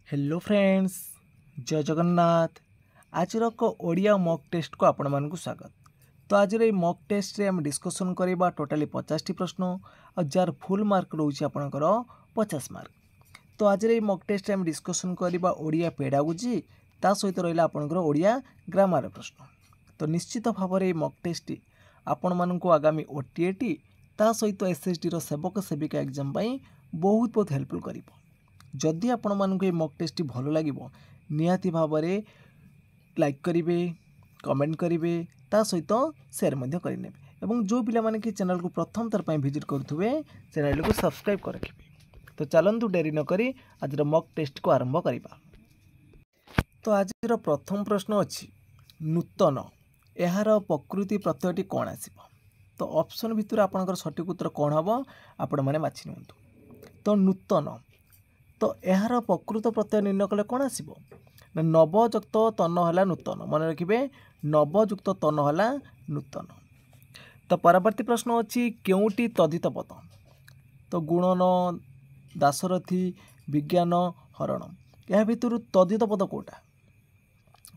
Hello friends, जय जगन्नाथ। आज Odia mock test को आपण मानक स्वागत। तो आज मॉक टेस्ट रे हम डिस्कसन करवा टोटाली 50 टी प्रश्न और जार फुल मार्क रोचे आपणकर 50 मार्क। तो आज मॉक टेस्ट रे हम डिस्कसन करवा ओडिया पेडागोजी ता सहित रहा आपणकर ओडिया ग्रामर प्रश्न। तो निश्चित भाव में मॉक टेस्ट आपण मानक आगामी ओटीएटी ता सहित एसएसडी रो सेवक सेविका एग्जाम बहुत बहुत हेल्पफुल करिवो। जदि आपण मानक ये मॉक टेस्ट भल लगे निहाती भाव में लाइक करेंगे, कमेंट करेंगे, ता सहित शेयर करेंगे और जो पिला माने कि चैनल को प्रथम थर विजिट करुवे चैनल को सब्सक्राइब कर रखिए। तो चलतु डेरी नक आज मॉक टेस्ट को आरंभ करवा। तो आज प्रथम प्रश्न अच्छी नूतन यार प्रकृति प्रत्ययटी कौन आसब। तो ऑप्शन भितर आपंकर सठिक उत्तर कौन हम आपण मैंने बाछि नियंतु। तो नूतन तो यार प्रकृत प्रत्यय निर्णय कले कौन आसब ना नवयुक्त तन है नूतन। मन रखिए नवयुक्त तन है नूतन। तो परवर्ती प्रश्न अच्छी केउटी तद्धित पद। तो गुणन, दाशरथी, विज्ञान, हरण या भितर तद्धित पद कौटा।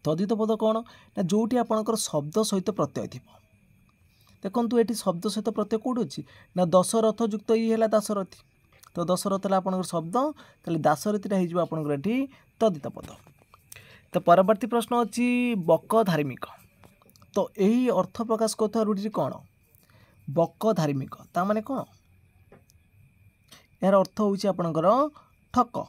तद्धित पद कौन ना जोटी आपणकर शब्द सहित प्रत्यय थी। देखो ये शब्द सहित प्रत्यय कौट अच्छी ना दशरथ युक्त ये है दाशरथी। तो दशरथ है आपंकर शब्द ताले दाशरथीटा हो आपंकर ये तद्धित पद। तो परवर्ती प्रश्न अच्छी बक धार्मिक। तो यही अर्थ प्रकाश करुवा रूढ़ी कौन बक धार्मिक ता माने कौन यार अर्थ हूँ आपंकर ठक।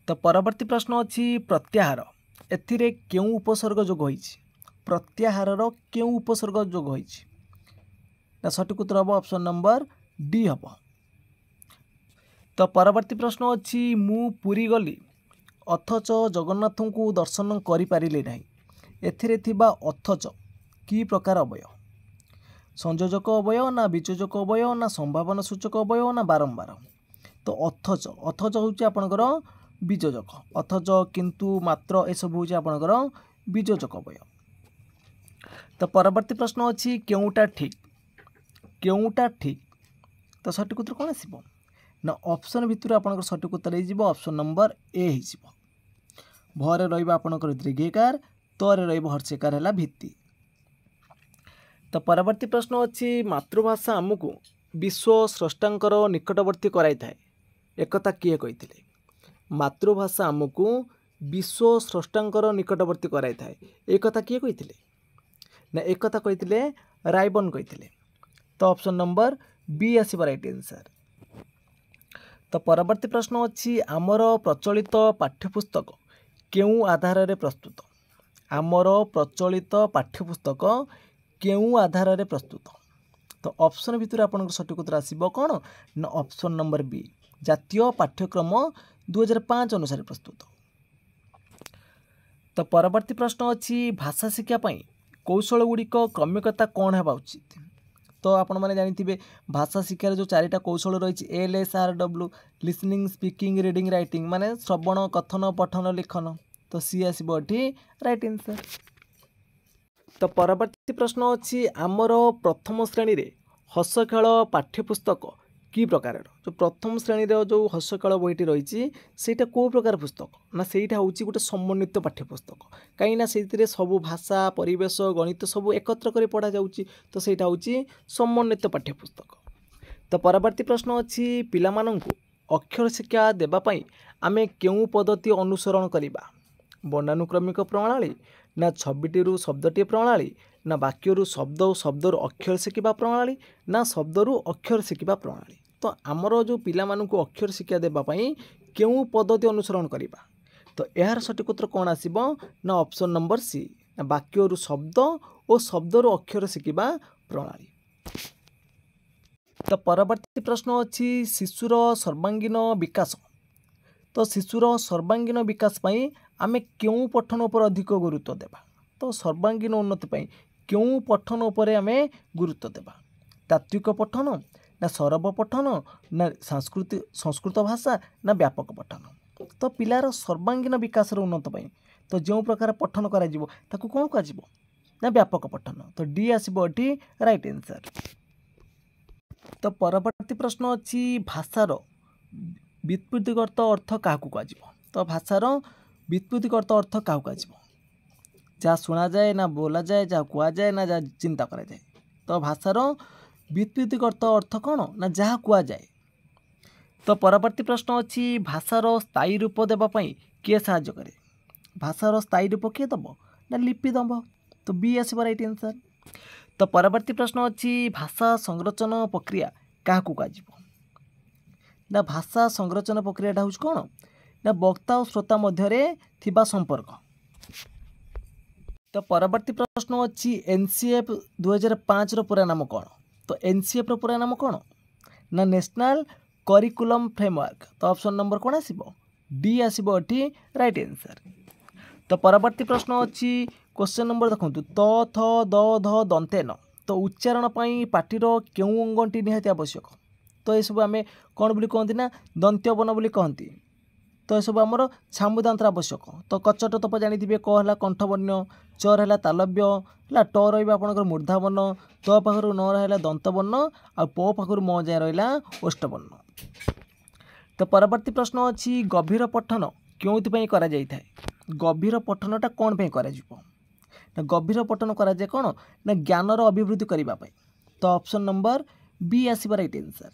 तो परवर्ती प्रश्न अच्छी प्रत्याहार एथिरे क्यों उपसर्ग जोग होइछि। प्रत्याहार क्यों उपसर्ग जोग होइछि ना सठिक उत्तर हम ऑप्शन नंबर डी हम। तो परवर्ती प्रश्न अच्छी मु पुरी गली अथच जगन्नाथ को दर्शन करिपारिले नहीं। एथिरे थिबा अथच की प्रकार अवय संयोजक अवय ना विचोजक अवय ना संभावना सूचक अवय ना बारंबार। तो अथच अथच हूँ आपणकर बीजोजक अथच किंतु मात्र एसबू हूँ आपणकर बीजोजक अवय। तो परवर्ती प्रश्न अच्छी केउटा ठीक। केउटा ठीक तो सठिक उत्तर कौन आसब ना ऑप्शन भितर आपंकर सठिक उत्तर हो ऑप्शन नंबर ए हो। भरे रहा आपंकर दीर्घिकार तरे रहा हर्षिकार है भित्ति। तो परवर्ती प्रश्न अच्छी मातृभाषा आमको विश्व स्रष्टांकर निकटवर्ती कराई थाए एकता किए कही। मातृभाषा आमको विश्व स्रष्टांकर निकटवर्ती कराई थाए एकता किए कही ना एकता कही रायबन कही। तो ऑप्शन नंबर बी आसब राइट आंसर। तो परवर्ती प्रश्न अच्छी आमर प्रचलित पाठ्यपुस्तक केउ आधार रे प्रस्तुत। आमर प्रचलित पाठ्यपुस्तक केउ आधार रे प्रस्तुत। तो ऑप्शन भितर आपन सठिक उत्तर आसब कौन ना ऑप्शन नंबर बी जातीय पाठ्यक्रम 2005 अनुसार प्रस्तुत। तो परवर्ती प्रश्न अच्छी भाषा शिक्षा कौशल गुड़िक क्रमिकता कौन होगा उचित। तो आपण मैंने जानी भाषा शिक्षार जो चारिटा कौशल रही LSRW listening, speaking, reading, writing माने श्रवण, कथन, पठन, लिखन। तो सी आसब ये राइट आंसर। तो परवर्ती प्रश्न अच्छी आमर प्रथम श्रेणी रे हस खेल पाठ्यपुस्तक की प्रकार जो प्रथम श्रेणी जो हस खेल बहीटी रही सेटा कौ प्रकार पुस्तक ना सेटा हूँ गोटे समन्वित पाठ्यपुस्तक कहीं से सब भाषा, परिवेश, गणित सब एकत्र कर पढ़ा जाउची। तो सेटा हूँ समन्वित पाठ्यपुस्तक। तो परवर्ती प्रश्न अच्छी पिला मानंकु अक्षर शिक्षा देवाई आमे केउ पद्धति अनुसरण करिबा। वर्णानुक्रमिक प्रणाली ना छबिटी शब्दटी प्रणाली ना वाक्यरू शब्द और शब्दरू अक्षर शिखा प्रणाली ना शब्दरू अक्षर शिखा प्रणाली। तो आमर जो पिला मानंकु अक्षर शिक्षा देवाई केउ पद्धति अनुसरण करिबा। तो यार सठिक उत्तर कौन आसब ना ऑप्शन नंबर सी ना वाक्यरू शब्द और शब्दरू अक्षर शिखा प्रणाली। तो परवर्ती प्रश्न अच्छी शिशुर सर्वांगीन विकास। तो शिशुर सर्वांगीन विकास पई आमे क्यों पठन पर अधिक गुरुत्व देबा। तो सर्वांगीन उन्नति पई क्यों पठन उपर आमे गुरुत्व देबा। तात्विक पठन ना सरब पठन ना संस्कृत भाषा ना व्यापक पठन। तो पिलार सर्वांगीन विकास उन्नति पई तो जो प्रकार पठन करा जिवो ताकू कोन कह ना व्यापक पठन। तो डी आसब ये राइट आंसर। तो परवर्ती प्रश्न अच्छी भाषार व्युत्पत्तिगत अर्थ क्या कहुजिव तो भाषार व्युत्पत्तिगत अर्थ क्या कहुजिव जहाँ शुणा जाए ना बोला जाए जहाँ कह जाए ना जहाँ चिंता करा जाए तो भाषार व्युत्पत्तिगत अर्थ कौन ना जहाँ कह जाए। तो परवर्ती प्रश्न अच्छी भाषार स्थायी रूप देवाई किए साहाय्य करे भाषार स्थायी रूप किए दब ना लिपि दब तो बी आस राइट आंसर। तो परवर्ती प्रश्न अच्छी भाषा संरचन प्रक्रिया क्या ना भाषा संरचन प्रक्रियाटा हूँ कौन ना वक्ता और श्रोता मध्य थिबा संपर्क। तो परवर्ती प्रश्न अच्छी एनसीएफ 2005 पूरा नाम कौन तो एनसीएफ पूरा नाम कौन ना नेशनल करिकुलम फ्रेमवर्क तो ऑप्शन नंबर कौन आसीबो डी आसीबो एठी राइट आंसर। तो परवर्ती प्रश्न अच्छी क्वेश्चन नंबर देखो त थ द ध दंतेन तो उच्चारण पाई पाटीर केउ अंगटी निहाती आवश्यक तो ये सब आम कौन बोली कहती ना दंत्य बन बोली कहती तो यह सब आमर छामुदांतर आवश्यक। तो कचट तप जानी क है कंठवर्ण चर है तालव्य है ट रहा मूर्धावर्ण त पाखर न रहा दंतवर्ण आ प पाखर म जाए रहा ओष्ठवर्ण। तो परवर्ती प्रश्न अच्छी गभीर पठन क्यों करा गभीर पठनटा कौन पे करा ना गभीर पठन करा जाए कौन ना ज्ञानर अभिवृद्धि करने तो ऑप्शन नंबर बी आसवा राइट आंसर।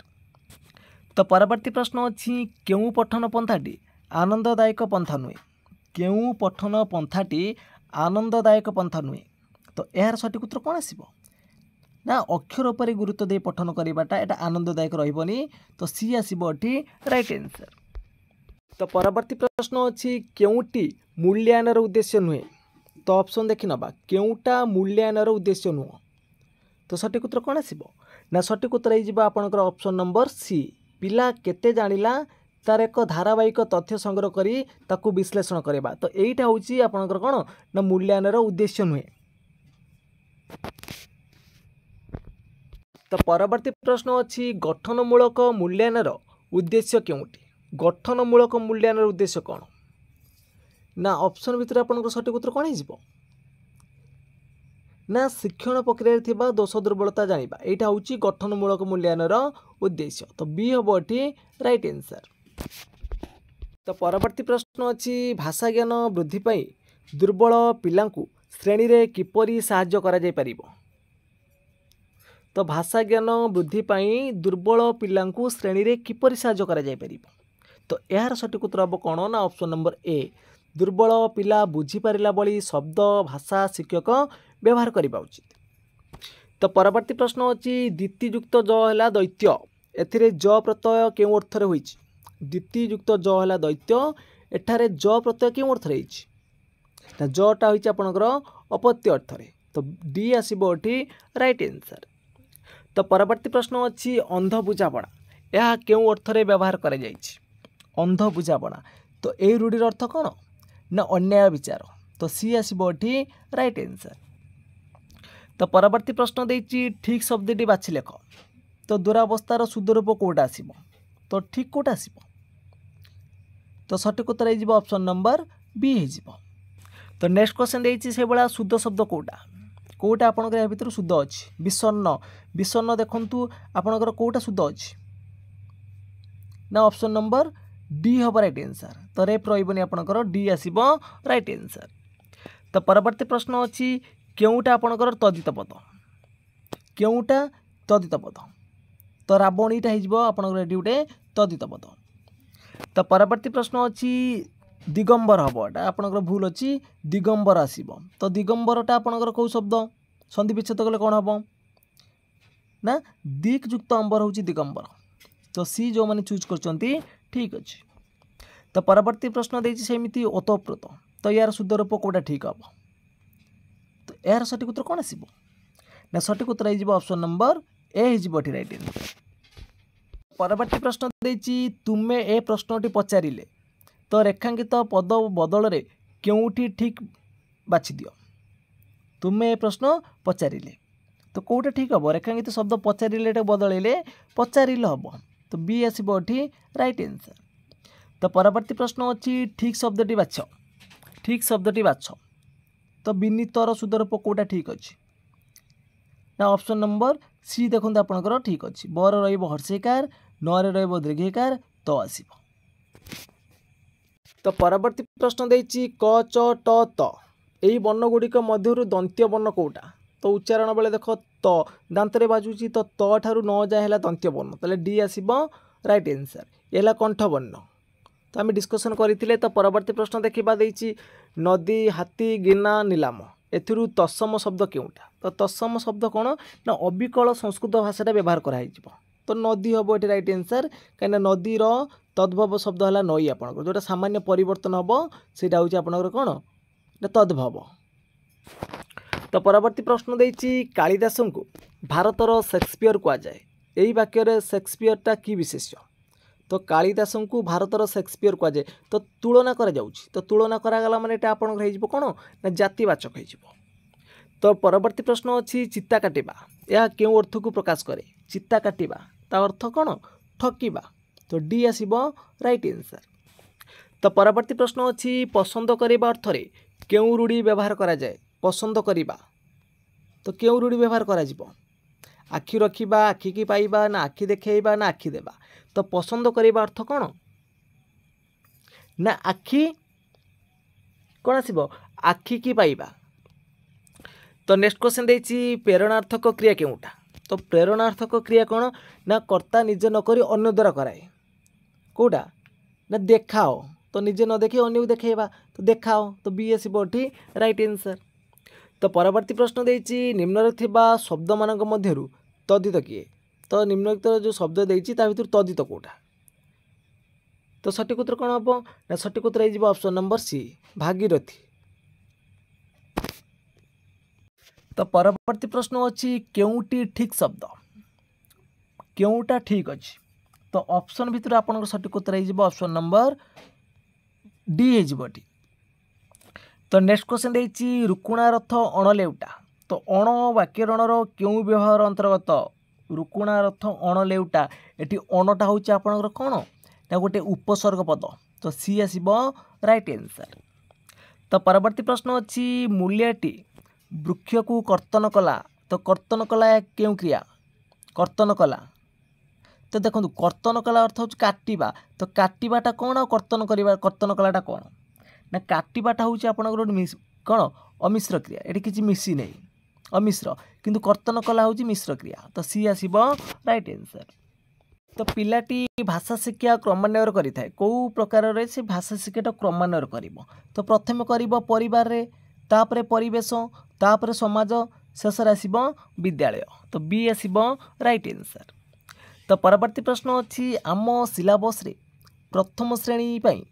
तो परवर्ती प्रश्न अच्छी क्यों पठन पंथाटी आनंददायक पंथा नुहे क्यों पठन पंथाटी आनंददायक पंथा नुहे तो यार सठिक उत्तर कौन आसो ना अक्षर उपर गुरुत्व दे पठन करवाटा एटा आनंददायक रही तो सी आसो एटी राइट आंसर। तो परवर्ती प्रश्न अच्छी क्योंटी मूल्यायन उद्देश्य नुहे तो ऑप्शन देखि नबा क्योंटा मूल्यायन उद्देश्य नुह तो सठिक उत्तर कौन आसो ना सठिक उत्तर आपणकर ऑप्शन नंबर सी पिला केते जानिला तार एक धारावाहिक तथ्य संग्रह करी ताकू विश्लेषण करवा तो यहीटा हूँ आपणकर कौन ना मूल्यायन उद्देश्य नुहे। तो परवर्ती प्रश्न अच्छी गठनमूलक मूल्यायन उद्देश्य क्योंटी गठनमूलक मूल्यायन उद्देश्य कौन ना ऑप्शन भितर आपंकर सठिक उत्तर कौन हो ना शिक्षण प्रक्रिया दोष दुर्बलता जानिबा एटा हूँ गठनमूलक मूल्यायन उद्देश्य तो बी हम एटी राइट आंसर। तो परवर्ती प्रश्न अच्छी भाषा ज्ञान वृद्धि पाई दुर्बल पिलांकु श्रेणी रे किपरि साहाय्य करा जाय परिबो तो भाषा ज्ञान वृद्धि पाई दुर्बल पिलांकु श्रेणी रे किपरि साहाय्य करा जाय परिबो तो यार सठिक उत्तर हम कौन ना ऑप्शन नंबर ए दुर्बल पिला बुझी पारिला बली शब्द भाषा शिक्षक व्यवहार करबा उचित। तो परवर्ती प्रश्न अच्छी द्वितीयुक्त ज है दैत्य एथिरे ज प्रत्यय केउ अर्थरे होइछि द्वितीयुक्त ज है दैत्य एठारे ज प्रत्यय केउ अर्थरे होइछि जटा होइछि आपनकर अपत्य अर्थरे तो डी आसीबो एठी राइट आंसर। तो परवर्ती प्रश्न अच्छी अंध बुझापड़ा यह केउ अर्थरे व्यवहार करा जाइछि अंध बुझापड़ा तो यही रूढ़िर अर्थ कौन ना अन्याय विचार तो सी आसीबो एठी राइट आंसर। तो परवर्ती प्रश्न देछि ठीक शब्दटी बाछि लेख तो दुरावस्थार शुद्ध रूप कोटा आसीबो तो ठीक कोटा आसीबो तो सठिक उत्तर हो ऑप्शन नंबर बी हो। तो नेक्स्ट क्वेश्चन देछि से बळा शुद्ध शब्द कोटा कोटा आपनकर या भितर शुद्ध अछि विषण्ण विषण्ण देखंतु आपनकर कोटा शुद्ध अछि ना ऑप्शन नंबर डी हम राइट आंसर तो रेप रहिबनी आपनकर डी आसीबो राइट आंसर। तो परवर्ती प्रश्न अछि केउटा आपनकर तदित पद केउटा तदित पद तो रावणीटा हो आपनकर एटी गोटे तदित पद। तो परवर्ती प्रश्न अच्छी दिगंबर हम एटा आपनकर भूल अच्छी दिगंबर आसीबो तो दिगंबरटा आपनकर कौ शब्द संधि विच्छेद कले कौन हम ना दिक्युक्त अंबर हूँ दिगंबर तो सी जो मैंने चूज कर ठीक अच्छे। तो परवर्ती प्रश्न देछि सेमिति ओतप्रोत तो यार शुद्ध रूप कोटा ठीक हम तो यार सठिक उत्तर कौन आसीबो ना सठिक उत्तर हो ऑप्शन नंबर ए हो राइट आंसर। परवर्ती प्रश्न देछि तुमे ए प्रश्नटी पचारिले तो रेखांकित पद बदल रे क्योंटी ठीक बाछि दियो तुमे ए प्रश्न पचारिले तो कौटा ठीक हम रेखांकित शब्द पचारिले बदलैले पचारिले हम तो बी आसीबो एठी राइट आंसर। तो परवर्ती प्रश्न अच्छी ठीक शब्दटी बाछ ठीक शब्दटी बाछ तो विनीतर शुद्ध रूप कोटा ठीक अच्छे ना ऑप्शन नंबर सी देखते आपंकर ठीक अच्छे बर रहिबो हर्षेकार नरे रहिबो दीर्घिकार तो आसीबो तो परवर्ती प्रश्न देछि क च ट त एई वर्ण गुड़िक मध्यरु दंत्य वर्ण कोटा तो उच्चारण बेले देख त दांतरे बाजुची तो त ठारू न जाए है दंत्य वर्ण ताले डी आसीबो राइट आंसर एला कंठ वर्ण तो आम डिस्कसन करते तो परवर्ती प्रश्न देखा देछि नदी हाथी गिना नीलाम एथिरु तत्सम शब्द केउटा तो तत्सम शब्द कौन ना अविकल संस्कृत भाषा व्यवहार कराई तो नदी हम ये राइट आंसर कहीं नदीर तद्भव शब्द है नई आपंकर जोटा सामान्य परिवर्तन हम से आपंकर कौन ना तद्भव। तो परवर्ती प्रश्न देछि कालिदास को भारतर शेक्सपियर कहुए यही वाक्य शेक्सपियरटा कि विशेष्य तो कालिदास को भारतर शेक्सपियर कहुए तो तुलना करा जाउछि तो तुलना करागला माने एटा आपनकर कौन ना जातिवाचक हो। तो परवर्ती प्रश्न अच्छी चित्ता काटिबा यह क्यों अर्थ को प्रकाश करे चित्ता काटिबा ता अर्थ कौन ठकिबा तो डी आसीबो राइट आंसर। तो परवर्ती प्रश्न अच्छी पसंद करबा अर्थ रे क्यों रूढ़ी व्यवहार करा जाए पसंद करबा तो क्यों रूढ़ी व्यवहार करा जिवो आखि रखिबा आखि की पाइबा ना आखि देखेबा ना आखि देबा तो पसंद करबा अर्थ कौन ना आखि कौन आसीबो आखि की पाइबा। तो नेक्स्ट क्वेश्चन देछि प्रेरणार्थक क्रिया केउटा तो प्रेरणार्थक क्रिया कौन ना कर्ता निजे न करी अन्य द्वारा कराए कोटा ना देखाओ तो निजे न देखे अन्य को देखेबा तो देखाओ तो बी आसीबो एठी राइट आंसर। तो परवर्ती प्रश्न देछि निम्नलिखित थिबा शब्द मानक मध्यरु तद्धित किए तो निम्नलिखित जो शब्द देछि ता भितर तद्धित कोटा तो सठिक उत्तर कौन हम ना सठिक उत्तर हो ऑप्शन नंबर सी भागीरथी। तो परवर्ती प्रश्न अच्छी केउटी ठीक शब्द केउटा ठीक अच्छी तो ऑप्शन भितर आपन सठिक उत्तर हो ऑप्शन नंबर डी होटी। तो नेक्स्ट क्वेश्चन देछि रुकुणा रथ अणलेउटा तो अण वाक्यरणर क्यों व्यवहार अंतर्गत रुकुणा रथ अणलेउटा एटी अणटा हूँ आपणकर कौन ना गोटे उपसर्ग पद तो सी आसीबो राइट आंसर। तो परवर्ती प्रश्न अच्छी मूल्याटी वृक्ष को कर्तन कला तो कर्तन कला क्यों क्रिया कर्तन कला तो देखो कर्तन कला अर्थ हूँ काटिबा तो काटिबाटा कौन कर्तन करवा कर्तन कलाटा कौन ना काटिबाटा हूँ आपंकर कौन अमिश्र क्रिया ये किसी मिसी नहीं अमिश्र किंतु कर्तन कला हूँ मिश्र क्रिया तो सी आसीबो राइट आंसर। तो पिलाटी भाषा शिक्षा क्रमान्वय करें कौ प्रकार से भाषा शिक्षाटा क्रमान्वय कर तो प्रथम कर परिवार रे तापरे परिवेश तापरे समाज शेष आसीबो विद्यालय तो बी आसीबो राइट आंसर। तो परवर्ती प्रश्न अच्छी आम सिलेबस रे प्रथम श्रेणी पई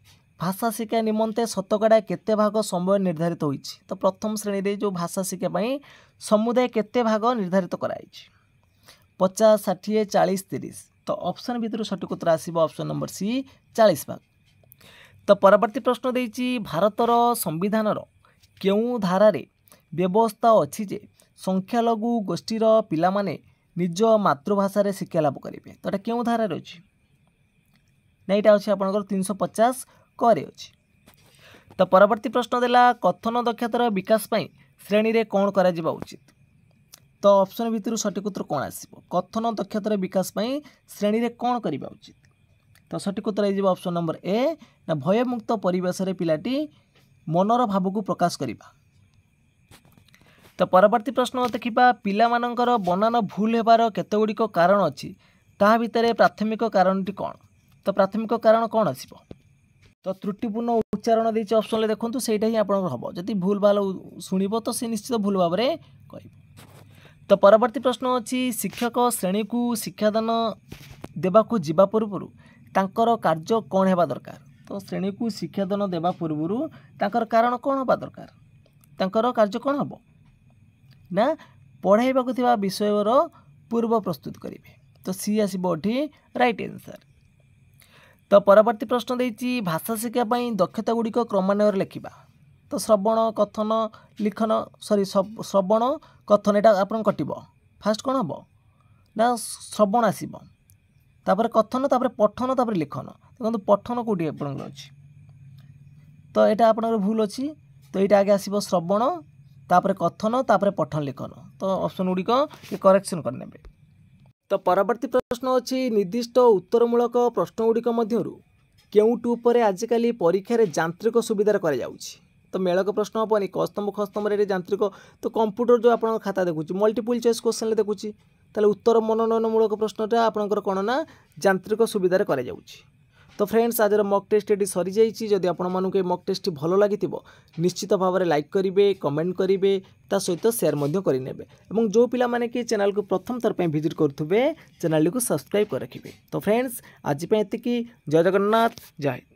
भाषा शिक्षा निमंते शतकड़ा केते भाग समय निर्धारित होई तो प्रथम श्रेणी रे जो भाषा शिक्षा पई समुदाय केते भाग निर्धारित कराई 50 60 40 30 तो ऑप्शन भितर सठिक उत्तर आसीबो ऑप्शन नंबर सी 40 भाग। तो परवर्ती प्रश्न देछि भारतर संविधानर क्यों धारारे व्यवस्था अच्छी जे संख्यालघु गोष्ठीर पिला माने निज मातृभाषा रे शिक्षा लाभ करेंगे तो ये क्यों धारा अच्छी ना यहाँ अच्छे आपंकर 350 करे अच्छी। तो परवर्ती प्रश्न देला कथन दक्षतार विकास पाई श्रेणी रे कौन करा जिबा उचित तो ऑप्शन भितर सठिक उत्तर कौन आसीबो कथन दक्षतार विकास पाई श्रेणी रे कौन करिबा उचित तो सठिक उत्तर हो ऑप्शन नंबर ए ना भयमुक्त परिवेश रे पिलाटी मनर भाव को प्रकाश करिबा। तो परवर्ती प्रश्न देखा पिला मानकर बनान भूल हेबार केतेगुड़िक कारण अच्छी ता भितर प्राथमिक कारणटी कौन तो प्राथमिक कारण कौन आसीबो तो त्रुटिपूर्ण उच्चारण देछि ऑप्शन ले देखंतु सेटा ही आपनकर हबो जदि भूल भाल सुनिबो तो से निश्चित भूल भाव में कहबो। तो परवर्ती प्रश्न अच्छी शिक्षक श्रेणी को शिक्षादान देवाकू जीवा पूर्व तांकर कार्य कौन हेबा दरकार तो श्रेणी को शिक्षादान देवा पूर्व तांकर कारण कौन हेबा दरकार तांकर कार्य कौन हबो ना पढ़ाइबाकू थिबा विषयर पूर्व प्रस्तुत करेंगे तो सी आसीबो एठी राइट आंसर। तो परवर्ती प्रश्न देछि भाषा शिक्षा पई दक्षता गुड़िक क्रमान्वय लेखिबा तो श्रवण कथन लिखन सॉरी श्रवण कथन एटा आपन कटिबो फास्ट कौन हम ना श्रवण आसीबो तापर कथन तापर पठन तापर लिखन देखो पठन कौटी आपन अच्छी तो यहाँ आपन भूल अच्छी तो यहाँ आगे आसीबो श्रवण तापर कथन तापर पठन लिखन तो ऑप्शन गुड़िक करेक्शन करने। तो परवर्ती प्रश्न अच्छी निर्दिष्ट उत्तरमूलक प्रश्न गुड़िक मध्यरु केउटू पर आजिकल परीक्षा रे यांत्रिक सुविधार कर तो मेलक प्रश्न हेनी कस्तम खस्तम यांत्रिक तो कंप्यूटर जो आप खाता देखुची मल्टीपल चॉइस क्वेश्चन देखुची ताले उत्तर मननमूलक प्रश्नटा आपंकर कौन ना यांत्रिक सुविधार कर तो फ्रेंड्स आज मक टेस्ट ये सरी जाइए जदि आपको मक टेस्ट भल लगी निश्चित भाव में लाइक करेंगे कमेंट करेंगे ता सहित शेयर करेंगे जो पिला माने कि चैनल को प्रथम थर पे विजिट करुवे चैनल को सब्सक्राइब कर रखिए तो फ्रेंड्स आज एतिकी जय जगन्नाथ जय हिंद।